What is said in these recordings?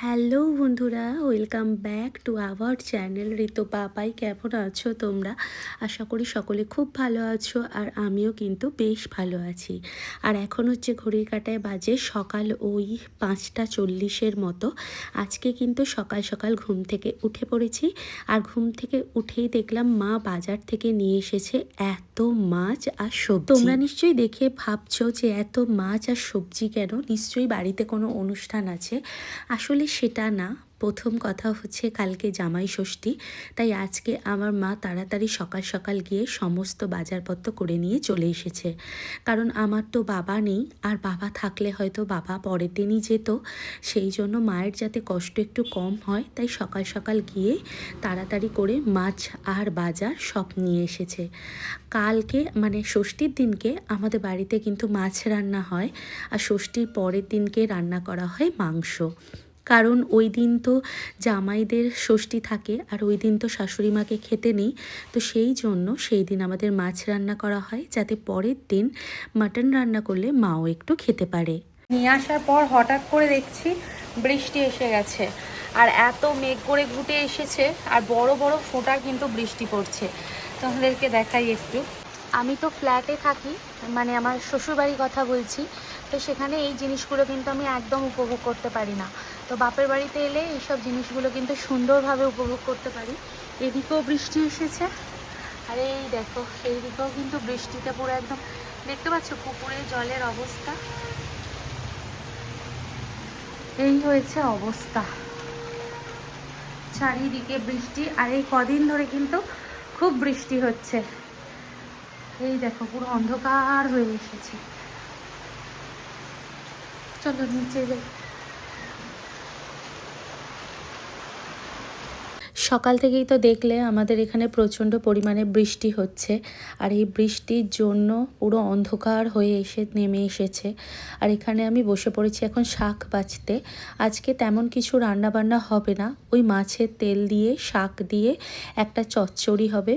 Hello বন্ধুরা, welcome back to our channel Ritu Papai. কেমন আছো তোমরা? আশা করি সকলে খুব ভালো আছো, আর আমিও কিন্তু বেশ ভালো আছি। আর এখন হচ্ছে ঘড়ির কাঁটায় বাজে সকাল ওই 5:40 মতো। আজকে কিন্তু সকাল সকাল ঘুম থেকে উঠে পড়েছি, আর ঘুম থেকে উঠেই দেখলাম মা বাজার থেকে নিয়ে এসেছে এত মাছ আর সবজি। তোমরা নিশ্চয়ই দেখে ভাবছো যে এত মাছ আর সবজি কেন, নিশ্চয়ই বাড়িতে কোনো অনুষ্ঠান আছে। আসলে সেটা না। প্রথম কথা হচ্ছে কালকে জামাই ষষ্ঠী, তাই আজকে আমার মা তাড়াতাড়ি সকাল সকাল গিয়ে সমস্ত বাজারপত্র করে নিয়ে চলে এসেছে। কারণ আমার তো বাবা নেই, আর বাবা থাকলে হয়তো বাবা পরের দিনই যেত। সেই জন্য মায়ের যাতে কষ্ট একটু কম হয়, তাই সকাল সকাল গিয়ে তাড়াতাড়ি করে মাছ আর বাজার সব নিয়ে এসেছে। কালকে মানে ষষ্ঠীর দিনকে আমাদের বাড়িতে কিন্তু মাছ রান্না হয়, আর ষষ্ঠীর পরের দিনকে রান্না করা হয় মাংস। কারণ ওই দিন তো জামাইদের ষষ্ঠী থাকে, আর ওই দিন তো শাশুড়ি মাকে খেতে নেই। তো সেই জন্য সেই দিন আমাদের মাছ রান্না করা হয়, যাতে পরের দিন মাটন রান্না করলে মাও একটু খেতে পারে। নিয়ে আসার পর হঠাৎ করে দেখছি বৃষ্টি এসে গেছে, আর এত মেঘ করে ঘুটে এসেছে, আর বড় বড় ফোঁটা কিন্তু বৃষ্টি পড়ছে। তোমাদেরকে দেখাই একটু। আমি তো ফ্ল্যাটে থাকি, মানে আমার শ্বশুরবাড়ির কথা বলছি। তো সেখানে এই জিনিসগুলো কিন্তু আমি একদম উপভোগ করতে পারি না। তো বাপের বাড়িতে এলে এইসব জিনিসগুলো কিন্তু সুন্দরভাবে উপভোগ করতে পারি। এদিকেও বৃষ্টি এসেছে, আর এই দেখো এইদিকেও কিন্তু বৃষ্টিতে পুরো একদম দেখতে পাচ্ছ পুকুরের জলের অবস্থা। এই হয়েছে অবস্থা, চারিদিকে বৃষ্টি, আর এই কদিন ধরে কিন্তু খুব বৃষ্টি হচ্ছে। এই দেখো পুরো অন্ধকার হয়ে এসেছে। চলো নিচে যাই। সকাল থেকেই তো দেখলে আমাদের এখানে প্রচণ্ড পরিমাণে বৃষ্টি হচ্ছে, আর এই বৃষ্টির জন্য পুরো অন্ধকার হয়ে নেমে এসেছে। আর এখানে আমি বসে পড়েছি এখন শাক বাছতে। আজকে তেমন কিছু রান্নাবান্না হবে না, ওই মাছের তেল দিয়ে শাক দিয়ে একটা চচ্চড়ি হবে,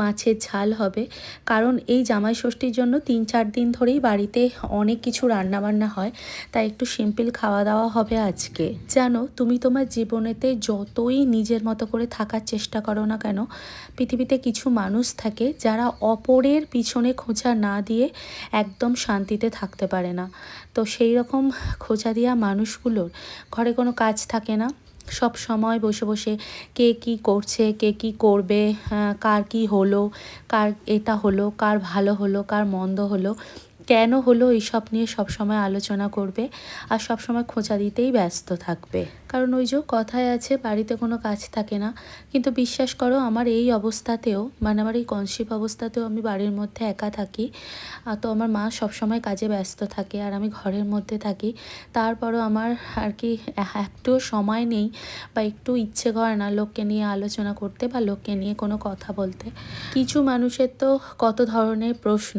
মাছের ঝাল হবে। কারণ এই জামাই ষষ্ঠীর জন্য 3-4 দিন ধরেই বাড়িতে অনেক কিছু রান্নাবান্না হয়, তাই একটু সিম্পল খাওয়া দাওয়া হবে আজকে। জানো, তুমি তোমার জীবনেতে যতই নিজের মতো করে থাকার চেষ্টা করো না কেন, পৃথিবীতে কিছু মানুষ থাকে যারা অপরের পিছনে খোঁচা না দিয়ে একদম শান্তিতে থাকতে পারে না। তো সেই রকম খোঁচা দেওয়া মানুষগুলোর ঘরে কোনো কাজ থাকে না, সব সময় বসে বসে কে কি করছে, কে কি করবে, কার কি হলো, কার এটা হলো, কার ভালো হলো, কার মন্দ হলো, কেন হলো, এইসব নিয়ে সব সময় আলোচনা করবে, আর সব সময় খোঁচা দিতেই ব্যস্ত থাকবে। কারণ ওই যে কথায় আছে, বাড়িতে কোনো কাজ থাকে না। কিন্তু বিশ্বাস করো, আমার এই অবস্থাতেও, মানে আমার এই কনসিভ অবস্থাতেও আমি বাড়ির মধ্যে একা থাকি। তো আমার মা সবসময় কাজে ব্যস্ত থাকে, আর আমি ঘরের মধ্যে থাকি। তারপরও আমার আর কি একটুও সময় নেই, বা একটু ইচ্ছে করে না লোককে নিয়ে আলোচনা করতে বা লোককে নিয়ে কোনো কথা বলতে। কিছু মানুষের তো কত ধরনের প্রশ্ন,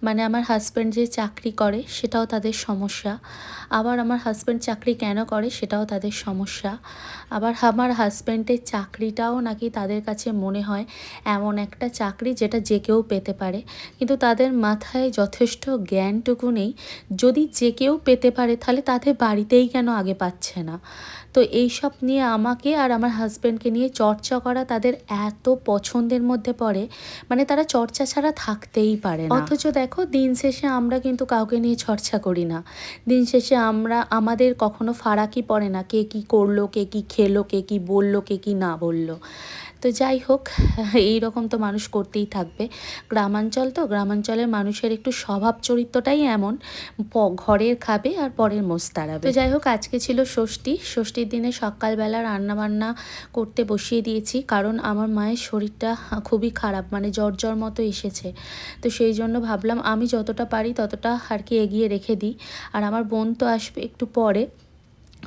মানে আমার হাজব্যান্ড যে চাকরি করে সেটাও তাদের সমস্যা, আবার আমার হাজব্যান্ড চাকরি কেন করে সেটাও তাদের সমস্যা, আবার আমার হাজব্যান্ডের চাকরিটাও নাকি তাদের কাছে মনে হয় এমন একটা চাকরি যেটা যে কেউ পেতে পারে। কিন্তু তাদের মাথায় যথেষ্ট জ্ঞানটুকু নেই, যদি যে কেউ পেতে পারে তাহলে তাদের বাড়িতেই কেন আগে পাচ্ছে না। তো এইসব নিয়ে আমাকে আর আমার হাজব্যান্ডকে নিয়ে চর্চা করা তাদের এত পছন্দের মধ্যে পড়ে, মানে তারা চর্চা ছাড়া থাকতেই পারে না। অথচ দেখো, দিন শেষে আমরা কিন্তু কাউকে নিয়ে চর্চা করি না। দিন শেষে আমাদের কখনো ফারাকই পড়ে না কে কি করলো, কে কি খেলো, কে কি বললো, কে কি না বললো। তো যাই হোক, এই রকম তো মানুষ করতেই থাকবে। গ্রামাঞ্চল তো, গ্রামাঞ্চলের মানুষের একটু স্বভাব চরিত্রটাই এমন, ঘরের খাবে আর পরের মোষ তাড়াবে। তো যাই হোক, আজকে ছিল ষষ্ঠীর দিনে সকালবেলা রান্নাবান্না করতে বসিয়ে দিয়েছি, কারণ আমার মায়ের শরীরটা খুবই খারাপ, মানে জ্বর মতো এসেছে। তো সেই জন্য ভাবলাম আমি যতটা পারি ততটা আর কি এগিয়ে রেখে দিই। আর আমার বোন তো আসবে একটু পরে,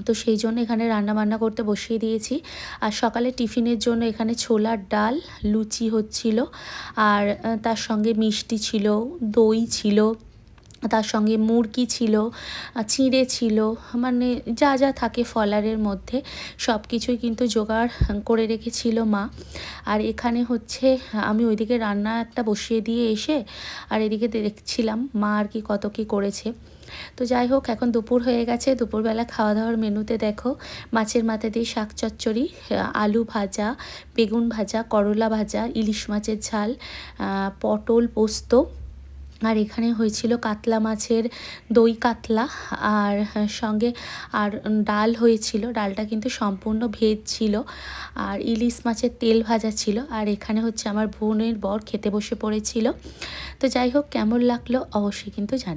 তো সেই জন্য এখানে রান্নাবান্না করতে বসিয়ে দিয়েছি। আর সকালে টিফিনের জন্য এখানে ছোলার ডাল, লুচি হচ্ছিল, আর তার সঙ্গে মিষ্টি ছিল, দই ছিল, তার সঙ্গে মুরগি ছিল, চিঁড়ে ছিল, মানে যা যা থাকে ফলারের মধ্যে সব কিছুই কিন্তু জোগাড় করে রেখেছিল মা। আর এখানে হচ্ছে আমি ওইদিকে রান্না একটা বসিয়ে দিয়ে এসে আর এদিকে দেখছিলাম মা আর কি কত কী করেছে। তো যাই হোক, এখন দুপুর হয়ে গেছে। দুপুরবেলা খাওয়া দাওয়ার মেনুতে দেখো মাছের মাথা দিয়ে শাক চচ্চড়ি, আলু ভাজা, বেগুন ভাজা, করলা ভাজা, ইলিশ মাছের ঝাল, পটল পোস্ত, আর এখানে হয়েছিল কাতলা মাছের দই কাতলা, আর সঙ্গে আর ডাল হয়েছিল। ডালটা কিন্তু সম্পূর্ণ ভেজ ছিল। আর ইলিশ মাছের তেল ভাজা ছিল। আর এখানে হচ্ছে আমার বোনের বর খেতে বসে পড়েছিল। তো যাই হোক, কেমন লাগলো অবশ্যই কিন্তু জানি।